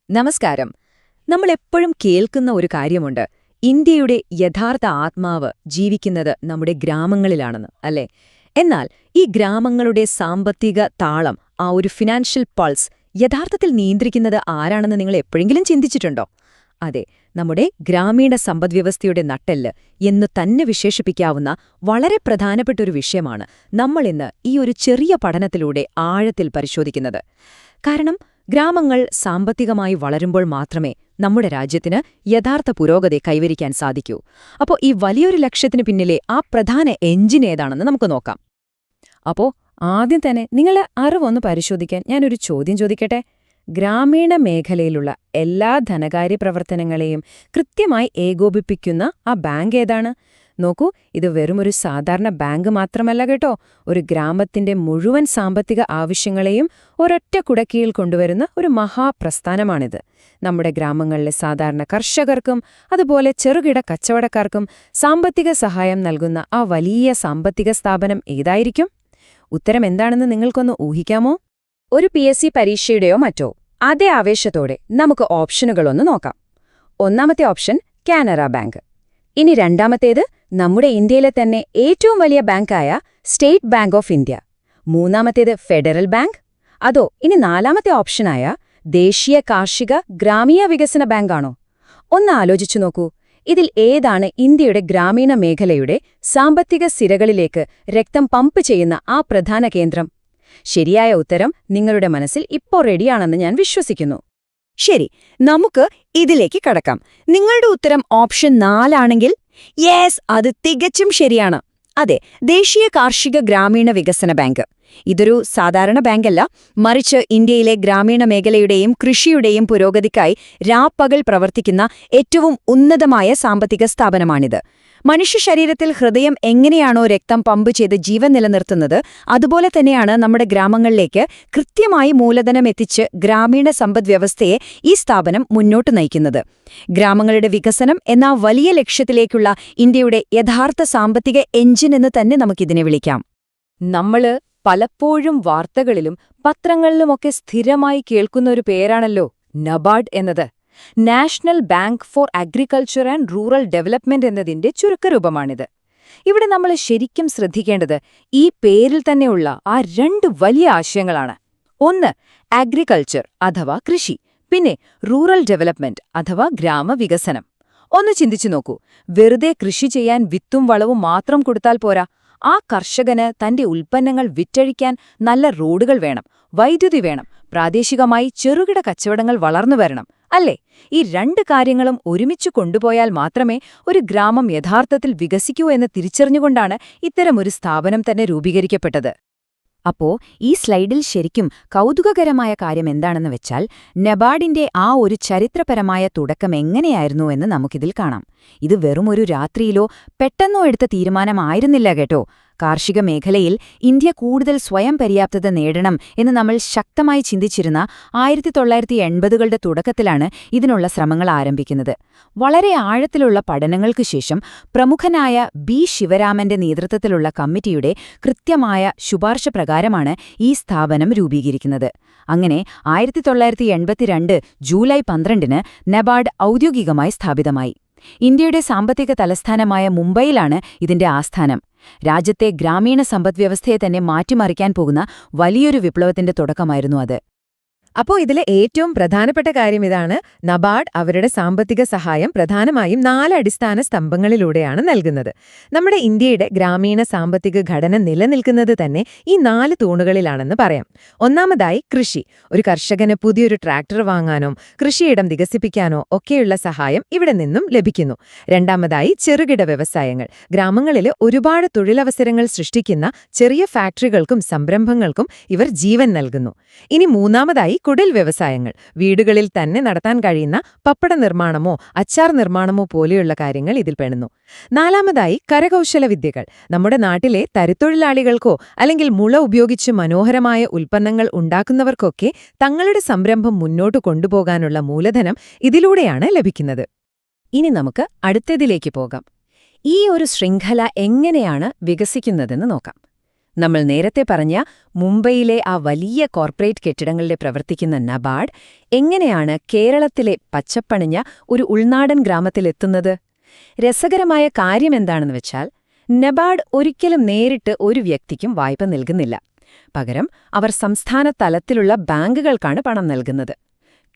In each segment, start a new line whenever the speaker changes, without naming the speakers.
നമസ്കാരം. നമ്മൾ എപ്പോഴും കേൾക്കുന്ന ഒരു കാര്യമുണ്ട്. ഇന്ത്യയുടെ യഥാർത്ഥ ആത്മാവ് ജീവിക്കുന്നത് നമ്മുടെ ഗ്രാമങ്ങളിലാണെന്ന്, അല്ലേ? എന്നാൽ ഈ ഗ്രാമങ്ങളുടെ സാമ്പത്തിക താളം, ആ ഒരു ഫിനാൻഷ്യൽ പൾസ് യഥാർത്ഥത്തിൽ നിയന്ത്രിക്കുന്നത് ആരാണെന്ന് നിങ്ങൾ എപ്പോഴെങ്കിലും ചിന്തിച്ചിട്ടുണ്ടോ? അതെ, നമ്മുടെ ഗ്രാമീണ സമ്പദ്വ്യവസ്ഥയുടെ നട്ടെല്ല് എന്നു തന്നെ വിശേഷിപ്പിക്കാവുന്ന വളരെ പ്രധാനപ്പെട്ട ഒരു വിഷയമാണ് നമ്മളിന്ന് ഈ ഒരു ചെറിയ പഠനത്തിലൂടെ ആഴത്തിൽ പരിശോധിക്കുന്നത്. കാരണം ഗ്രാമങ്ങൾ സാമ്പത്തികമായി വളരുമ്പോൾ മാത്രമേ നമ്മുടെ രാജ്യത്തിന് യഥാർത്ഥ പുരോഗതി കൈവരിക്കാൻ സാധിക്കൂ. അപ്പോൾ ഈ വലിയൊരു ലക്ഷ്യത്തിന് പിന്നിലെ ആ പ്രധാന എഞ്ചിൻ ഏതാണെന്ന് നമുക്ക് നോക്കാം.
അപ്പോൾ ആദ്യം തന്നെ നിങ്ങളെ അറിവൊന്ന് പരിശോധിക്കാൻ ഞാനൊരു ചോദ്യം ചോദിക്കട്ടെ. ഗ്രാമീണ മേഖലയിലുള്ള എല്ലാ ധനകാര്യ പ്രവർത്തനങ്ങളെയും കൃത്യമായി ഏകോപിപ്പിക്കുന്ന ആ ബാങ്ക് ഏതാണ്? നോക്കൂ, ഇത് വെറുമൊരു സാധാരണ ബാങ്ക് മാത്രമല്ല കേട്ടോ. ഒരു ഗ്രാമത്തിന്റെ മുഴുവൻ സാമ്പത്തിക ആവശ്യങ്ങളെയും ഒരൊറ്റ കുടക്കീഴിൽ കൊണ്ടുവരുന്ന ഒരു മഹാപ്രസ്ഥാനമാണിത്. നമ്മുടെ ഗ്രാമങ്ങളിലെ സാധാരണ കർഷകർക്കും അതുപോലെ ചെറുകിട കച്ചവടക്കാർക്കും സാമ്പത്തിക സഹായം നൽകുന്ന ആ വലിയ സാമ്പത്തിക സ്ഥാപനം ഏതായിരിക്കും? ഉത്തരം എന്താണെന്ന് നിങ്ങൾക്കൊന്ന് ഊഹിക്കാമോ?
ഒരു PSC പരീക്ഷയുടെയോ മറ്റോ അതേ ആവേശത്തോടെ നമുക്ക് ഓപ്ഷനുകളൊന്ന് നോക്കാം. ഒന്നാമത്തെ ഓപ്ഷൻ കാനറ ബാങ്ക്. ഇനി രണ്ടാമത്തേത് നമ്മുടെ ഇന്ത്യയിലെ തന്നെ ഏറ്റവും വലിയ ബാങ്കായ സ്റ്റേറ്റ് ബാങ്ക് ഓഫ് ഇന്ത്യ. മൂന്നാമത്തേത് ഫെഡറൽ ബാങ്ക്. അതോ ഇനി നാലാമത്തെ ഓപ്ഷനായ ദേശീയ കാർഷിക ഗ്രാമീണ വികസന ബാങ്കാണോ? ഒന്ന് ആലോചിച്ചു നോക്കൂ. ഇതിൽ ഏതാണ് ഇന്ത്യയുടെ ഗ്രാമീണ മേഖലയുടെ സാമ്പത്തിക സിരകളിലേക്ക് രക്തം പമ്പ് ചെയ്യുന്ന ആ പ്രധാന കേന്ദ്രം? ശരിയായ ഉത്തരം നിങ്ങളുടെ മനസ്സിൽ ഇപ്പോൾ റെഡിയാണെന്ന് ഞാൻ വിശ്വസിക്കുന്നു.
ശരി, നമുക്ക് ഇതിലേക്ക് കടക്കാം. നിങ്ങളുടെ ഉത്തരം ഓപ്ഷൻ 4 ആണെങ്കിൽ യെസ്, അത് തികച്ചും ശരിയാണ്. അതെ, ദേശീയ കാർഷിക ഗ്രാമീണ വികസന ബാങ്ക്. ഇതൊരു സാധാരണ ബാങ്കല്ല, മറിച്ച് ഇന്ത്യയിലെ ഗ്രാമീണ മേഖലയുടെയും കൃഷിയുടെയും പുരോഗതിക്കായി രാപ്പകൽ പ്രവർത്തിക്കുന്ന ഏറ്റവും ഉന്നതമായ സാമ്പത്തിക സ്ഥാപനമാണിത്. മനുഷ്യ ശരീരത്തിൽ ഹൃദയം എങ്ങനെയാണോ രക്തം പമ്പ് ചെയ്ത് ജീവൻ നിലനിർത്തുന്നത്, അതുപോലെ തന്നെയാണ് നമ്മുടെ ഗ്രാമങ്ങളിലേക്ക് കൃത്യമായി മൂലധനം എത്തിച്ച് ഗ്രാമീണ സമ്പദ്വ്യവസ്ഥയെ ഈ സ്ഥാപനം മുന്നോട്ട് നയിക്കുന്നത്. ഗ്രാമങ്ങളുടെ വികസനം എന്ന വലിയ ലക്ഷ്യത്തിലേക്കുള്ള ഇന്ത്യയുടെ യഥാർത്ഥ സാമ്പത്തിക എഞ്ചിൻ എന്ന് തന്നെ നമുക്കിതിനെ വിളിക്കാം.
നമ്മള് പലപ്പോഴും വാർത്തകളിലും പത്രങ്ങളിലുമൊക്കെ സ്ഥിരമായി കേൾക്കുന്ന ഒരു പേരാണല്ലോ നബാർഡ് എന്നത്. National bank for agriculture and rural development എന്നതിന്റെ ചുരുക്കരൂപമാണിത്. ഇവിടെ നമ്മൾ ശരിക്കും ശ്രദ്ധിക്കേണ്ടത് ഈ പേരിൽ തന്നെയുള്ള ആ 2 വലിയ ആശയങ്ങളാണ്. ഒന്ന്, അഗ്രികൾച്ചർ അഥവാ കൃഷി, പിന്നെ റൂറൽ ഡെവലപ്മെന്റ് അഥവാ ഗ്രാമവികസനം. ഒന്ന് ചിന്തിച്ചു നോക്കൂ, വെറുതെ കൃഷി ചെയ്യാൻ വിത്തും വളവും മാത്രം കൊടുത്താൽ പോരാ. ആ കർഷകന് തന്റെ ഉൽപ്പന്നങ്ങൾ വിറ്റഴിക്കാൻ നല്ല റോഡുകൾ വേണം, വൈദ്യുതി വേണം, പ്രാദേശികമായി ചെറുകിട കച്ചവടങ്ങൾ വളർന്നു വരണം, അല്ലേ? ഈ 2 കാര്യങ്ങളും ഒരുമിച്ചു കൊണ്ടുപോയാൽ മാത്രമേ ഒരു ഗ്രാമം യഥാർത്ഥത്തിൽ വികസിക്കൂ എന്ന് തിരിച്ചറിഞ്ഞുകൊണ്ടാണ് ഇത്തരമൊരു സ്ഥാപനം തന്നെ രൂപീകരിക്കപ്പെട്ടത്.
അപ്പോ ഈ സ്ലൈഡിൽ ശരിക്കും കൗതുകകരമായ കാര്യം എന്താണെന്ന് വെച്ചാൽ, നബാർഡിന്റെ ആ ഒരു ചരിത്രപരമായ തുടക്കം എങ്ങനെയായിരുന്നു എന്ന് നമുക്കിതിൽ കാണാം. ഇത് വെറുമൊരു രാത്രിയിലോ പെട്ടെന്നോ എടുത്ത തീരുമാനമായിരുന്നില്ല കേട്ടോ. കാർഷിക മേഖലയിൽ ഇന്ത്യ കൂടുതൽ സ്വയം പര്യാപ്തത നേടണം എന്ന് നമ്മൾ ശക്തമായി ചിന്തിച്ചിരുന്ന 1980കളുടെ തുടക്കത്തിലാണ് ഇതിനുള്ള ശ്രമങ്ങൾ ആരംഭിക്കുന്നത്. വളരെ ആഴത്തിലുള്ള പഠനങ്ങൾക്ക് ശേഷം പ്രമുഖനായ B. ശിവരാമന്റെ നേതൃത്വത്തിലുള്ള കമ്മിറ്റിയുടെ കൃത്യമായ ശുപാർശ പ്രകാരമാണ് ഈ സ്ഥാപനം രൂപീകരിക്കുന്നത്. അങ്ങനെ 1982 ജൂലൈ 12-ന് നബാർഡ് ഔദ്യോഗികമായി സ്ഥാപിതമായി. ഇന്ത്യയുടെ സാമ്പത്തിക തലസ്ഥാനമായ മുംബൈയിലാണ് ഇതിന്റെ ആസ്ഥാനം. രാജ്യത്തെ ഗ്രാമീണ സമ്പദ്വ്യവസ്ഥയെ തന്നെ മാറ്റിമറിക്കാൻ പോകുന്ന വലിയൊരു വിപ്ലവത്തിന്റെ തുടക്കമായിരുന്നു അത്.
അപ്പോൾ ഇതിലെ ഏറ്റവും പ്രധാനപ്പെട്ട കാര്യം ഇതാണ്: നബാർഡ് അവരുടെ സാമ്പത്തിക സഹായം പ്രധാനമായും 4 അടിസ്ഥാന സ്തംഭങ്ങളിലൂടെയാണ് നൽകുന്നത്. നമ്മുടെ ഇന്ത്യയുടെ ഗ്രാമീണ സാമ്പത്തിക ഘടന നിലനിൽക്കുന്നത് തന്നെ ഈ 4 തൂണുകളിലാണെന്ന് പറയാം. ഒന്നാമതായി കൃഷി. ഒരു കർഷകന് പുതിയൊരു ട്രാക്ടർ വാങ്ങാനോ കൃഷിയിടം വികസിപ്പിക്കാനോ ഒക്കെയുള്ള സഹായം ഇവിടെ നിന്നും ലഭിക്കുന്നു. രണ്ടാമതായി ചെറുകിട വ്യവസായങ്ങൾ. ഗ്രാമങ്ങളിൽ ഒരുപാട് തൊഴിലവസരങ്ങൾ സൃഷ്ടിക്കുന്ന ചെറിയ ഫാക്ടറികൾക്കും സംരംഭങ്ങൾക്കും ഇവർ ജീവൻ നൽകുന്നു. ഇനി മൂന്നാമതായി കുടിൽ വ്യവസായങ്ങൾ. വീടുകളിൽ തന്നെ നടത്താൻ കഴിയുന്ന പപ്പട നിർമ്മാണമോ അച്ചാർ നിർമ്മാണമോ പോലെയുള്ള കാര്യങ്ങൾ ഇതിൽ പെടുന്നു. നാലാമതായി കരകൗശല വിദ്യകൾ. നമ്മുടെ നാട്ടിലെ തരിത്തൊഴിലാളികൾക്കോ അല്ലെങ്കിൽ മുള ഉപയോഗിച്ച് മനോഹരമായ ഉൽപ്പന്നങ്ങൾ ഉണ്ടാക്കുന്നവർക്കൊക്കെ തങ്ങളുടെ സംരംഭം മുന്നോട്ട് കൊണ്ടുപോകാനുള്ള മൂലധനം ഇതിലൂടെയാണ് ലഭിക്കുന്നത്.
ഇനി നമുക്ക് അടുത്തതിലേക്ക് പോകാം. ഈ ഒരു ശൃംഖല എങ്ങനെയാണ് വികസിക്കുന്നതെന്ന് നോക്കാം.
നമ്മൾ നേരത്തെ പറഞ്ഞ മുംബൈയിലെ ആ വലിയ കോർപ്പറേറ്റ് കെട്ടിടങ്ങളിലെ പ്രവർത്തിക്കുന്ന നബാർഡ് എങ്ങനെയാണ് കേരളത്തിലെ പച്ചപ്പണിഞ്ഞ ഒരു ഉൾനാടൻ ഗ്രാമത്തിലെത്തുന്നത്? രസകരമായ കാര്യമെന്താണെന്ന് വെച്ചാൽ നബാർഡ് ഒരിക്കലും നേരിട്ട് ഒരു വ്യക്തിക്കും വായ്പ നൽകുന്നില്ല. പകരം അവർ സംസ്ഥാന തലത്തിലുള്ള ബാങ്കുകൾക്കാണ് പണം നൽകുന്നത്.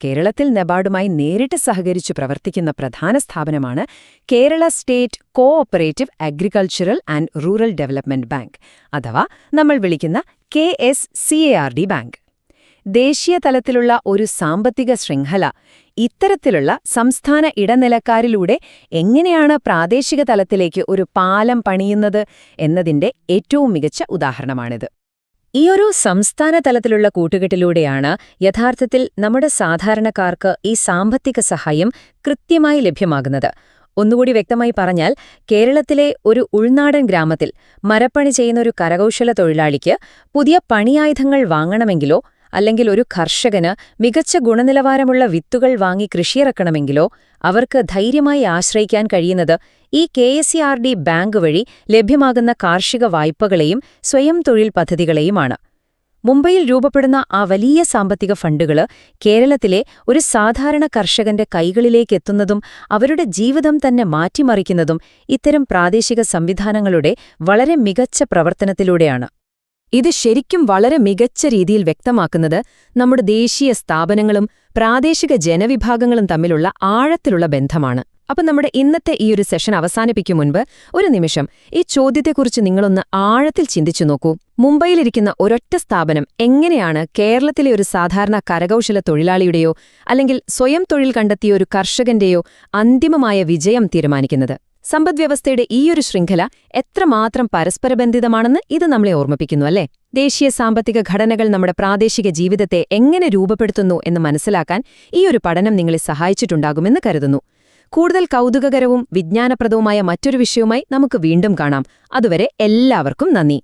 കേരളത്തിൽ നബാർഡുമായി നേരിട്ട് സഹകരിച്ചു പ്രവർത്തിക്കുന്ന പ്രധാന സ്ഥാപനമാണ് Kerala state cooperative agricultural and rural development bank, അഥവാ നമ്മൾ വിളിക്കുന്ന KSCARD ബാങ്ക്. ദേശീയ തലത്തിലുള്ള ഒരു സാമ്പത്തിക ശൃംഖല ഇത്തരത്തിലുള്ള സംസ്ഥാന ഇടനിലക്കാരിലൂടെ എങ്ങനെയാണ് പ്രാദേശിക തലത്തിലേക്ക് ഒരു പാലം പണിയുന്നത് എന്നതിന്റെ ഏറ്റവും മികച്ച ഉദാഹരണമാണിത്.
ഈയൊരു സംസ്ഥാന തലത്തിലുള്ള കൂട്ടുകെട്ടിലൂടെയാണ് യഥാർത്ഥത്തിൽ നമ്മുടെ സാധാരണക്കാർക്ക് ഈ സാമ്പത്തിക സഹായം കൃത്യമായി ലഭ്യമാകുന്നത്. ഒന്നുകൂടി വ്യക്തമായി പറഞ്ഞാൽ, കേരളത്തിലെ ഒരു ഉൾനാടൻ ഗ്രാമത്തിൽ മരപ്പണി ചെയ്യുന്ന ഒരു കരകൗശല തൊഴിലാളിക്ക് പുതിയ പണിയായുധങ്ങൾ വാങ്ങണമെങ്കിലോ അല്ലെങ്കിൽ ഒരു കർഷകന് മികച്ച ഗുണനിലവാരമുള്ള വിത്തുകൾ വാങ്ങി കൃഷിയിറക്കണമെങ്കിലോ അവർക്ക് ധൈര്യമായി ആശ്രയിക്കാൻ കഴിയുന്നത് ഈ KSCARD ബാങ്ക് വഴി ലഭ്യമാകുന്ന കാർഷിക വായ്പകളെയും സ്വയം തൊഴിൽ പദ്ധതികളെയുമാണ്. മുംബൈയിൽ രൂപപ്പെടുന്ന ആ വലിയ സാമ്പത്തിക ഫണ്ടുകൾ കേരളത്തിലെ ഒരു സാധാരണ കർഷകന്റെ കൈകളിലേക്കെത്തുന്നതും അവരുടെ ജീവിതം തന്നെ മാറ്റിമറിക്കുന്നതും ഇത്തരം പ്രാദേശിക സംവിധാനങ്ങളുടെ വളരെ മികച്ച പ്രവർത്തനത്തിലൂടെയാണ്.
ഇത് ശരിക്കും വളരെ മികച്ച രീതിയിൽ വ്യക്തമാക്കുന്നത് നമ്മുടെ ദേശീയ സ്ഥാപനങ്ങളും പ്രാദേശിക ജനവിഭാഗങ്ങളും തമ്മിലുള്ള ആഴത്തിലുള്ള ബന്ധമാണ്. അപ്പം നമ്മുടെ ഇന്നത്തെ ഈയൊരു സെഷൻ അവസാനിപ്പിക്കും മുൻപ് ഒരു നിമിഷം ഈ ചോദ്യത്തെക്കുറിച്ച് നിങ്ങളൊന്ന് ആഴത്തിൽ ചിന്തിച്ചു നോക്കൂ. മുംബൈയിലിരിക്കുന്ന ഒരൊറ്റ സ്ഥാപനം എങ്ങനെയാണ് കേരളത്തിലെ ഒരു സാധാരണ കരകൗശല തൊഴിലാളിയുടെയോ അല്ലെങ്കിൽ സ്വയം തൊഴിൽ കണ്ടെത്തിയ ഒരു കർഷകന്റെയോ അന്തിമമായ വിജയം തീരുമാനിക്കുന്നത്? സമ്പദ്വ്യവസ്ഥയുടെ ഈയൊരു ശൃംഖല എത്രമാത്രം പരസ്പരബന്ധിതമാണെന്ന് ഇത് നമ്മളെ ഓർമ്മിപ്പിക്കുന്നു, അല്ലേ? ദേശീയ സാമ്പത്തിക ഘടനകൾ നമ്മുടെ പ്രാദേശിക ജീവിതത്തെ എങ്ങനെ രൂപപ്പെടുത്തുന്നു എന്ന് മനസ്സിലാക്കാൻ ഈയൊരു പഠനം നിങ്ങളെ സഹായിച്ചിട്ടുണ്ടാകുമെന്ന് കരുതുന്നു. കൂടുതൽ കൗതുകകരവും വിജ്ഞാനപ്രദവുമായ മറ്റൊരു വിഷയവുമായി നമുക്ക് വീണ്ടും കാണാം. അതുവരെ എല്ലാവർക്കും നന്ദി.